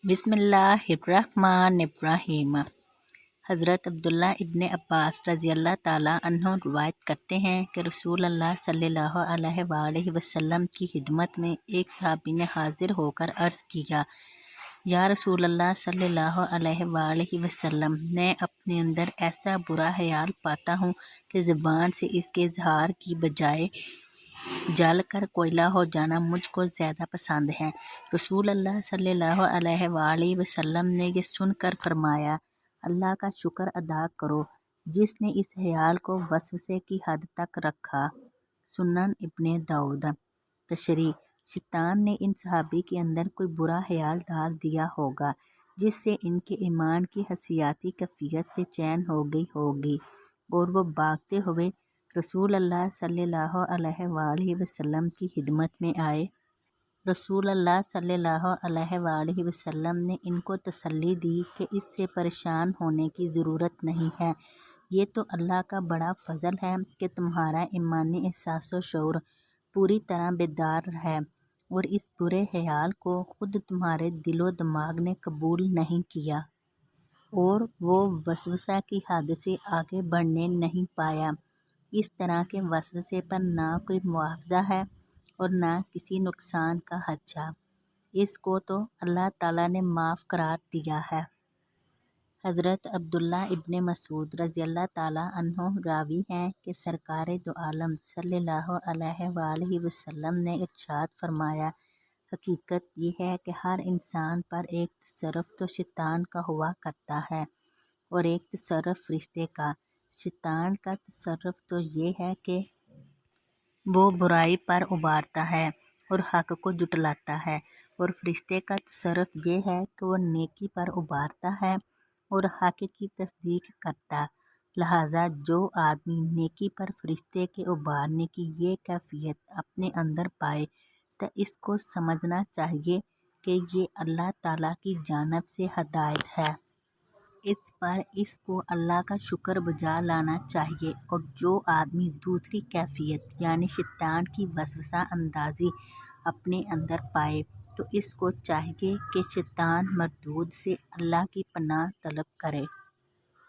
बिस्मिल्लाहिर्रहमानिर्रहीम। हज़रत अब्दुल्ला इब्न अब्बास रज़ियल्लाहु ताला अन्हु रिवायत करते हैं कि रसूल अल्लाह सल्लल्लाहु अलैहि वसल्लम की खिदमत में एक सहाबी ने हाजिर होकर अर्ज़ किया, या रसूल अल्लाह सल्लल्लाहु अलैहि वसल्लम, मैं अपने अंदर ऐसा बुरा ख्याल पाता हूँ कि ज़बान से इसके इज़हार की बजाय जल कर कोयला हो जाना मुझको ज़्यादा पसंद है। रसूल अल्लाह सल्लल्लाहु अलैहि वसल्लम ने ये सुनकर फरमाया, अल्लाह का शुक्र अदा करो जिसने इस ख्याल को वसवसे की हद तक रखा। सुनन इब्ने दाऊद। तशरीह, शैतान ने इन सहाबी के अंदर कोई बुरा ख्याल डाल दिया होगा जिससे इनके ईमान की हसियाती कैफियत बेचैन हो गई होगी और वो भागते हुए रसूल अल्लाह सल्लल्लाहु अलैहि वसल्लम की खिदमत में आए। रसूल अल्लाह सल्लल्लाहु अलैहि वसल्लम ने इनको तसल्ली दी कि इससे परेशान होने की ज़रूरत नहीं है। ये तो अल्लाह का बड़ा फ़ज़ल है कि तुम्हारा ईमानी एहसास व शऊर पूरी तरह बेदार है और इस बुरे ख्याल को खुद तुम्हारे दिलो दिमाग ने कबूल नहीं किया और वो वसवसा की हद से आगे बढ़ने नहीं पाया। इस तरह के वसवसे पर ना कोई मुआवजा है और ना किसी नुकसान का खदशा। इसको तो अल्लाह ताला ने माफ़ करार दिया है। हज़रत अब्दुल्ला इब्ने मसूद रज़ियल्लाहु ताला अन्हु रावी हैं कि सरकार दो आलम सल्लल्लाहु अलैहि वसल्लम ने इरशाद फरमाया, हकीकत ये है कि हर इंसान पर एक तसर्रुफ़ तो शैतान का हुआ करता है और एक तसर्रुफ़ फरिश्ते का। शैतान का तसर्रुफ़ तो ये है कि वो बुराई पर उभारता है और हक़ को जुटलाता है, और फरिश्ते का तसर्रुफ़ ये है कि वो नेकी पर उभारता है और हक़ की तस्दीक करता। लिहाजा जो आदमी नेकी पर फरिश्ते के उभारने की ये कैफियत अपने अंदर पाए तो इसको समझना चाहिए कि ये अल्लाह ताला की जानिब से हदायत है। इस पर इसको अल्लाह का शुक्र बजा लाना चाहिए। और जो आदमी दूसरी कैफियत यानी शैतान की वसवसा अंदाज़ी अपने अंदर पाए तो इसको चाहिए कि शैतान मरदूद से अल्लाह की पनाह तलब करे।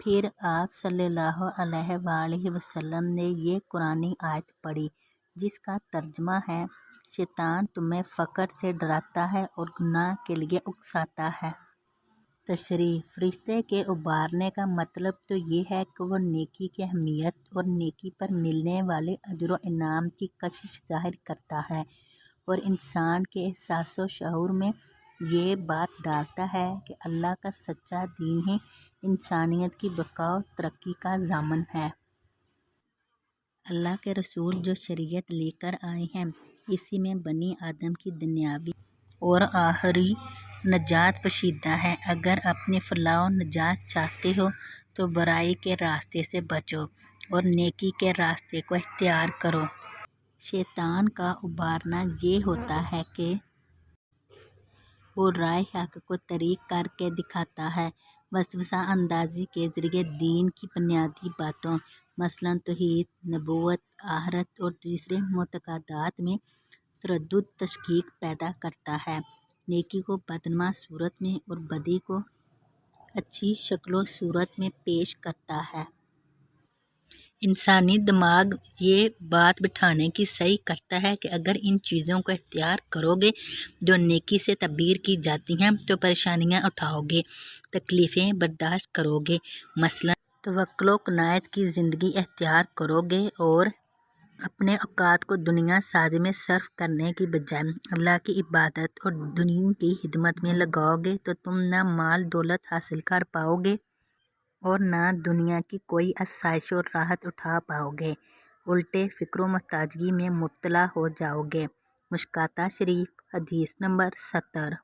फिर आप सल्लल्लाहु अलैहि वसल्लम ने ये कुरानी आयत पढ़ी जिसका तर्जमा है, शैतान तुम्हें फ़क्र से डराता है और गुनाह के लिए उकसाता है। तशरीह, फरिश्ते के उभारने का मतलब तो ये है कि वो नेकी की अहमियत और नेकी पर मिलने वाले अजर व इनाम की कशिश ज़ाहिर करता है और इंसान के एहसास व शऊर में ये बात डालता है कि अल्लाह का सच्चा दीन ही इंसानियत की बका व तरक्की का ज़ामन है। अल्लाह के रसूल जो शरीयत लेकर आए हैं इसी में बनी आदम की दुनियावी और आखिरी नजात पोशीदा है। अगर अपनी फलाह नजात चाहते हो तो बुराई के रास्ते से बचो और नेकी के रास्ते को इख्तियार करो। शैतान का उभारना ये होता है कि वो राह हक़ को तरीक करके दिखाता है। वसवसा अंदाज़ी के ज़रिए दीन की बुनियादी बातों मसलन तौहीद, नबूवत, आखिरत और दूसरे मुतक़दात में तरद्दुद तशकीक पैदा करता है। नेकी को बदनुमा सूरत में और बदी को अच्छी शक्लो सूरत में पेश करता है। इंसानी दिमाग ये बात बिठाने की सही करता है कि अगर इन चीज़ों को इख्तियार करोगे जो नेकी से तबीर की जाती हैं तो परेशानियां उठाओगे, तकलीफ़ें बर्दाश्त करोगे, मसलन तवक्कुल व क़नाअत की ज़िंदगी इख्तियार करोगे और अपने औकात को दुनिया साजी में सर्फ करने की बजाय अल्लाह की इबादत और दीन की खिदमत में लगाओगे तो तुम न माल दौलत हासिल कर पाओगे और न दुनिया की कोई आसाइश और राहत उठा पाओगे, उल्टे फ़िक्र व मोहताजगी में मुब्तला हो जाओगे। मुश्काता शरीफ हदीस नंबर 70।